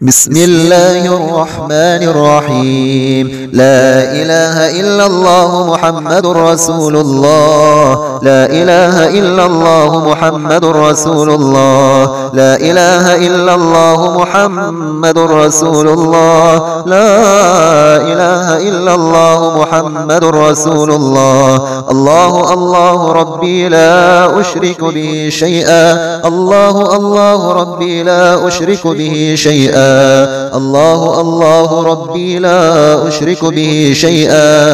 بسم الله الرحمن الرحيم. لا إله إلا الله محمد رسول الله. لا إله إلا الله محمد رسول الله. لا إله إلا الله محمد رسول الله. لا إله إلا الله محمد رسول الله. الله الله ربي لا أشرك به شيئا. الله الله ربي لا أشرك به شيئا. الله الله ربي لا أشرك به شيئا.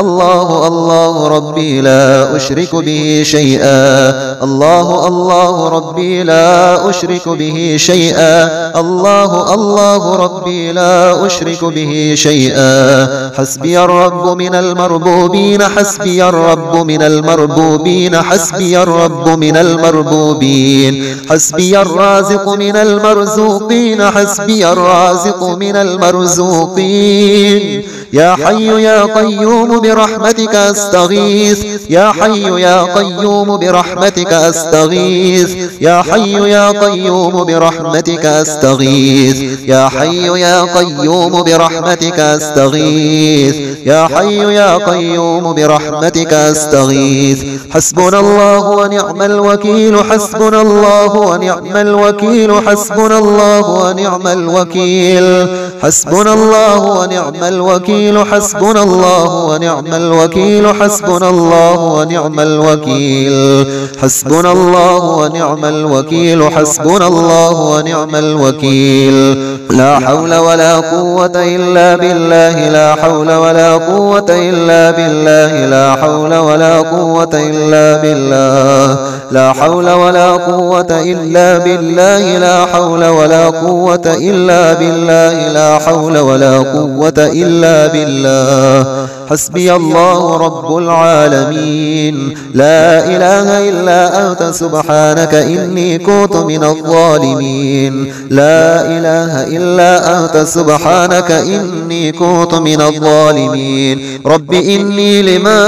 الله الله ربي لا أشرك به شيئا. الله الله ربي لا أشرك به شيئا. الله الله ربي لا أشرك به شيئا. حسبي الرب من المربوبين. حسبي الرب من المربوبين. حسبي الرب من المربوبين. حسبي الرازق من المرزوقين. حسبي الرازق من المرزوقين. يا حي يا قيوم برحمتك أستغيث. يا حي يا قيوم برحمتك أستغيث. يا حي يا قيوم برحمتك أستغيث. يا حي يا قيوم برحمتك أستغيث. يا حي يا قيوم برحمتك أستغيث. حسبنا الله ونعم الوكيل. حسبنا الله ونعم الوكيل. حسبنا الله ونعم الوكيل. حسبنا الله ونعم الوكيل. حسبنا الله ونعم الوكيل. حسبنا الله ونعم الوكيل. حسبنا الله ونعم الوكيل. حسبنا الله ونعم الوكيل. لا حول ولا قوة إلا بالله. لا حول ولا قوة إلا بالله. لا حول ولا قوة إلا بالله. لا حول ولا قوة إلا بالله. لا حول ولا قوة إلا بالله. لا حول ولا قوة إلا بالله. حسبي الله رب العالمين. لا إله إلا أنت سبحانك إني كنت من الظالمين. لا إله إلا أنت سبحانك إني كنت من الظالمين. رب إني لما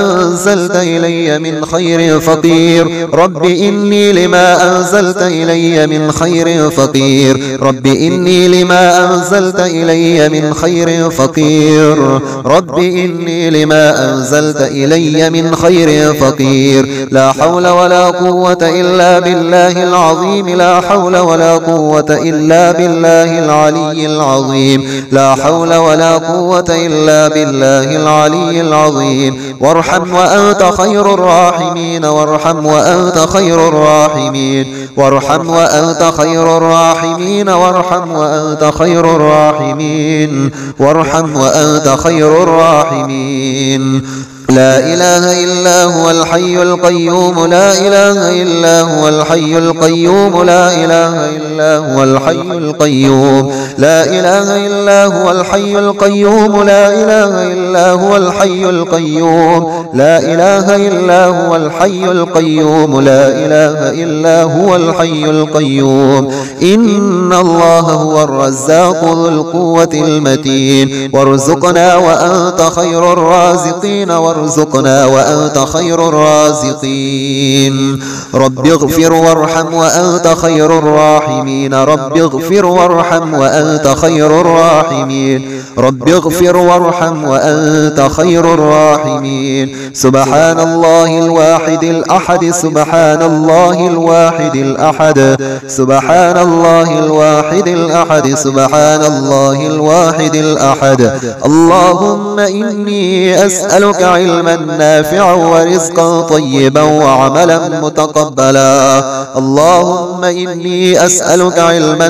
أنزلت إلي من خير فقير. رب إني لما أنزلت إلي من خير فقير. رب إني لما أنزلت إلي من خير فقير. رب إني لما أنزلت إلي من خير فقير. لا حول ولا قوة إلا بالله العظيم. لا حول ولا قوة إلا بالله العلي العظيم. لا حول ولا قوة إلا بالله العلي العظيم. وارحم وأنت خير الراحمين. وارحم وأنت خير الراحمين. وارحم وأنت خير الراحمين. وارحم وأنت خير الراحمين. وارحم وأنت خير الراحمين. لا إله إلا هو الحي القيوم. لا إله إلا هو الحي القيوم. لا إله إلا هو الحي القيوم. لا إله إلا هو الحي القيوم. لا إله إلا هو الحي القيوم. لا إله إلا هو الحي القيوم. لا إله إلا هو الحي القيوم. إن الله هو الرزاق ذو القوة المتين. وارزقنا وأنت خير الرازقين. وارزقنا وأنت خير الرازقين. رب اغفر وارحم وأنت خير الراحمين. رب اغفر وارحم وأنت خير الراحمين. رب اغفر وارحم وأنت خير الراحمين. سبحان الله الواحد الأحد. سبحان الله الواحد الأحد. سبحان الله الواحد الأحد. سبحان الله الواحد الأحد. اللهم إني أسألك علما نافعا ورزقا طيبا وعملا متقبلا. اللهم إني أسألك علما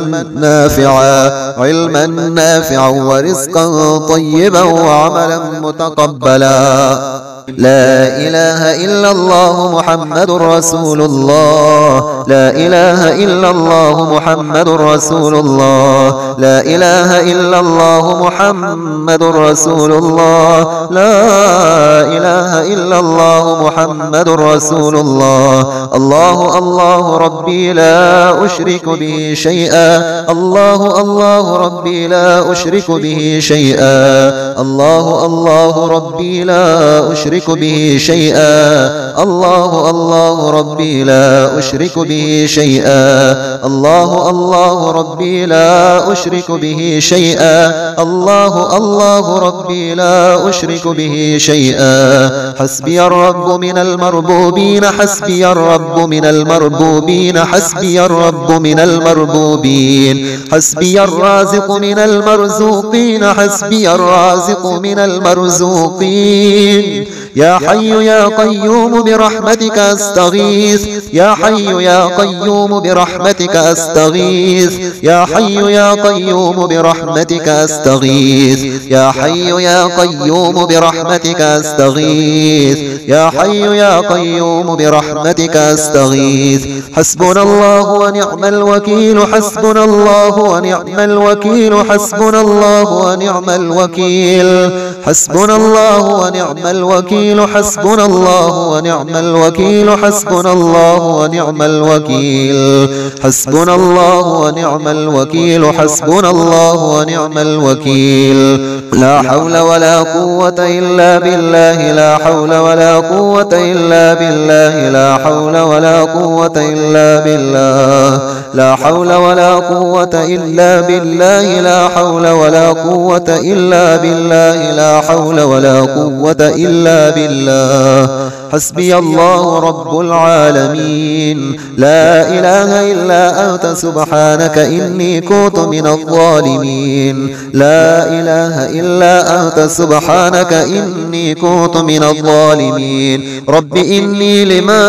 نافعا ورزقا طيبا وعملا متقبلا. لا إله إلا الله محمد رسول الله. لا إله إلا الله محمد رسول الله. لا إله إلا الله محمد رسول الله. لا إله إلا الله محمد رسول الله. الله الله ربي لا أشرك به شيئا. الله الله ربي لا أشرك به شيئا. الله الله ربي لا أشرك أشرك به شيئا. الله الله ربي لا أشرك به شيئا. الله الله ربي لا أشرك به شيئا. الله الله ربي لا أشرك به شيئا. حسبي الرب من المربوبين، حسبي الرب من المربوبين، حسبي الرب من المربوبين. حسبي الرازق من المرزوقين، حسبي الرازق من المرزوقين. يا حي يا قيوم برحمتك أستغيث. يا حي يا قيوم برحمتك أستغيث. يا حي يا قيوم برحمتك أستغيث. يا حي يا قيوم برحمتك أستغيث. يا حي يا قيوم برحمتك أستغيث. حسبنا الله ونعم الوكيل، حسبنا الله ونعم الوكيل، حسبنا الله ونعم الوكيل. حسبنا الله ونعم الوكيل، حسبنا الله ونعم الوكيل، حسبنا الله ونعم الوكيل. حسبنا الله ونعم الوكيل، حسبنا الله ونعم الوكيل. لا حول ولا قوة إلا بالله، لا حول ولا قوة إلا بالله، لا حول ولا قوة إلا بالله، لا حول ولا قوة إلا بالله، لا حول ولا قوة إلا بالله، لا حول ولا قوة إلا بالله. حسبي الله رب العالمين، لا إله إلا أنت سبحانك إني كنت من الظالمين. لا إله إلا أنت سبحانك إني كنت من الظالمين. رب إني لما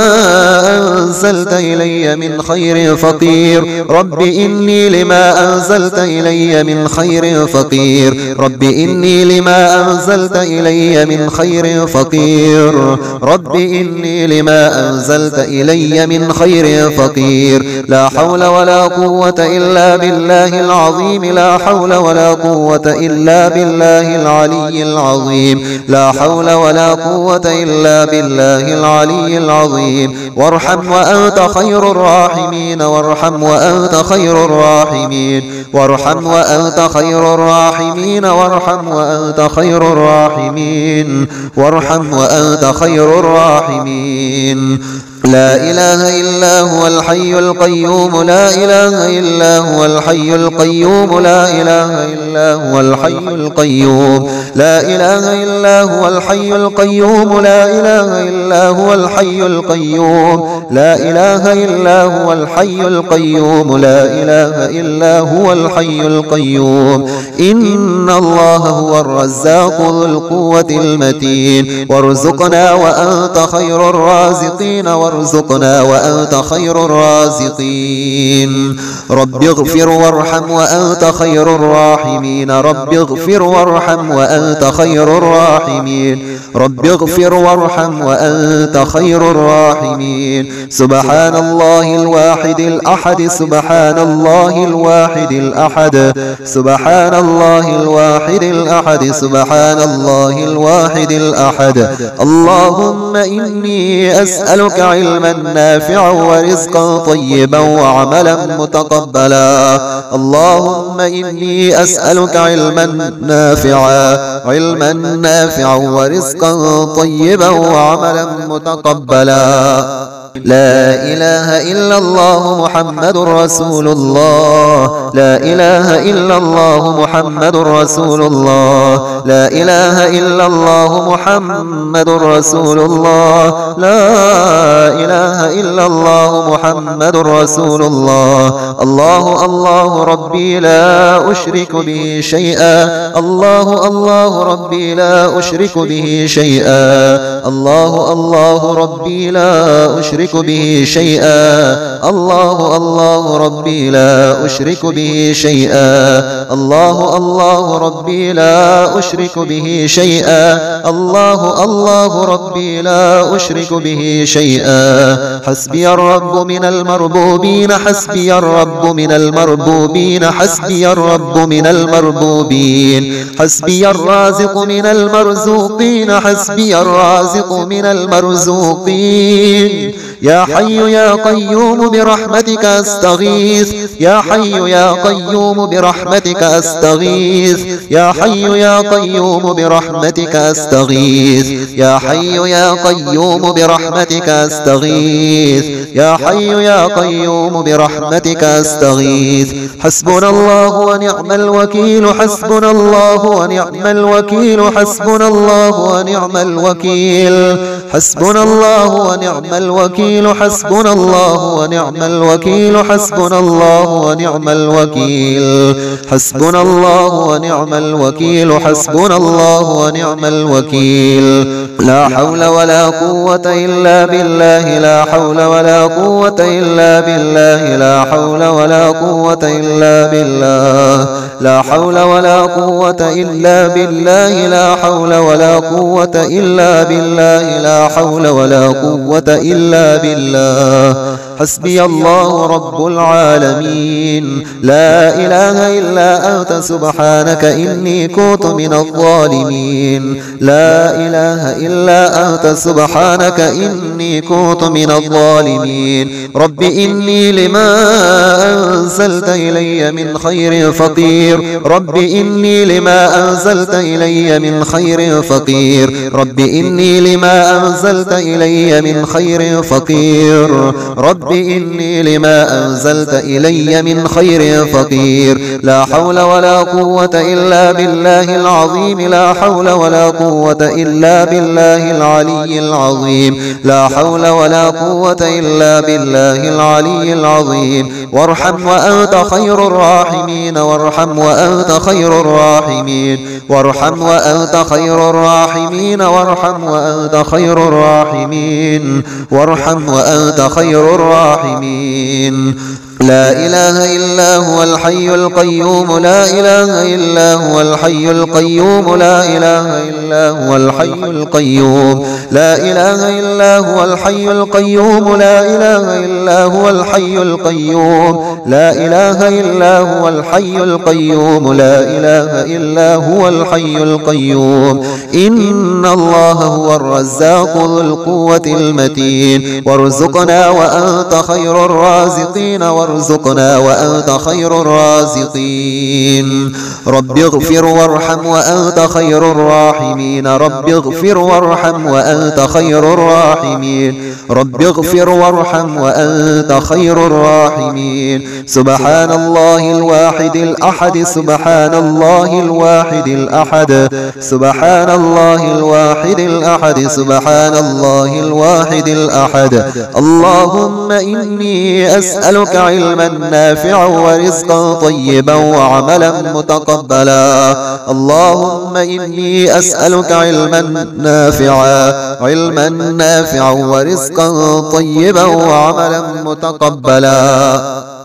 أنزلت إلي من خير فقير. رب إني لما أنزلت إلي من خير فقير. رب إني لما أنزلت إلي من خير فقير. رب إني لما أنزلت إلي من خير فقير. لا حول ولا قوة إلا بالله العظيم، لا حول ولا قوة إلا بالله العلي العظيم، لا حول ولا قوة إلا بالله العلي العظيم. وارحم وأنت خير الراحمين، وارحم وأنت خير الراحمين، وارحم وأنت خير الراحمين، وارحم وأنت خير الراحمين، وارحم وأنت خير الراحمين. لا إله إلا هو الحي القيوم، لا إله إلا هو الحي القيوم، لا إله إلا هو الحي القيوم، لا إله إلا هو الحي القيوم، لا إله إلا هو الحي القيوم، لا إله إلا هو الحي القيوم، لا إله إلا هو الحي القيوم. إن الله هو الرزاق ذو القوة المتين. وارزقنا وأنت خير الرازقين، وارزقنا وأنت خير الرازقين. رب اغفر وارحم وأنت خير الراحمين. رب اغفر وارحم وأنت خير الراحمين. رب اغفر وارحم وأنت خير الراحمين. سبحان الله الواحد الأحد، سبحان الله الواحد الأحد، سبحان الله الواحد الأحد، سبحان الله الواحد الأحد. اللهم إني أسألك علما نافعا ورزقا طيبا وعملا متقبلا. اللهم إني أسألك علما نافعا ورزقا طيبا وعملا متقبلا. لا إله إلا الله محمد رسول الله، لا إله إلا الله محمد رسول الله، لا إله إلا الله محمد رسول الله، لا إله إلا الله محمد رسول الله. الله الله ربي لا أشرك به شيئا. الله الله ربي لا أشرك به شيئا. الله الله ربي لا أشرك به شيئا. الله الله ربي لا أشرك به شيئا. الله الله ربي لا أشرك به شيئا. الله الله ربي لا أشرك به شيئا. حسبي الرب من المربوبين، حسبي الرب من المربوبين، حسبي الرب من المربوبين. حسبي الرازق من المرزوقين، حسبي الرازق من المرزوقين. يا حي يا قيوم برحمتك أستغيث يا حي يا قيوم برحمتك أستغيث يا حي يا قيوم برحمتك أستغيث يا حي يا قيوم برحمتك أستغيث يا حي يا قيوم برحمتك أستغيث حسبنا الله ونعم الوكيل حسبنا الله ونعم الوكيل حسبنا الله ونعم الوكيل حسبنا الله ونعم الوكيل حسبنا الله ونعم الوكيل حسبنا الله ونعم الوكيل حسبنا الله ونعم الوكيل حسبنا الله ونعم الوكيل لا حول ولا قوة إلا بالله لا حول ولا قوة إلا بالله لا حول ولا قوة إلا بالله لا حول ولا قوة إلا بالله لا حول ولا قوة إلا بالله لا حول ولا قوة إلا بالله حسبي الله رب العالمين لا إله إلا أنت سبحانك إني كنت من الظالمين لا إله إلا أنت سبحانك إني كنت من الظالمين رب إني لما أنزلت إلي من خير فقير رب إني لما أنزلت إلي من خير فقير رب إني لما أنزلت إلي من خير فقير رب إني لما أنزلت إلي من خير فقير لا حول ولا قوة إلا بالله العظيم لا حول ولا قوة إلا بالله العلي العظيم لا حول ولا قوة إلا بالله العلي العظيم وارحم وأنت خير الراحمين وارحم وأنت خير الراحمين وارحم وأنت خير الراحمين وارحم وأنت خير الراحمين وارحم وأنت خير الراحمين لا إله إلا هو الحي القيوم لا إله إلا هو الحي القيوم لا إله إلا هو الحي القيوم لا إله إلا هو الحي القيوم لا إله إلا هو الحي القيوم لا إله إلا هو الحي القيوم لا إله إلا هو الحي القيوم إن الله هو الرزاق ذو القوة المتين وارزقنا وأنت خير الرازقين وارزقنا وأنت خير الرازقين رب اغفر وارحم وأنت خير الراحمين رب اغفر وارحم وأنت خير الراحمين رب اغفر وارحم وأنت خير الراحمين سبحان الله الواحد الأحد سبحان الله الواحد الأحد سبحان الله الواحد الأحد سبحان الله الواحد الأحد اللهم إني أسألك علما نافعا ورزقا طيبا وعملا متقبلا اللهم إني أسألك علما نافعا ورزقا طيبا وعملا متقبلا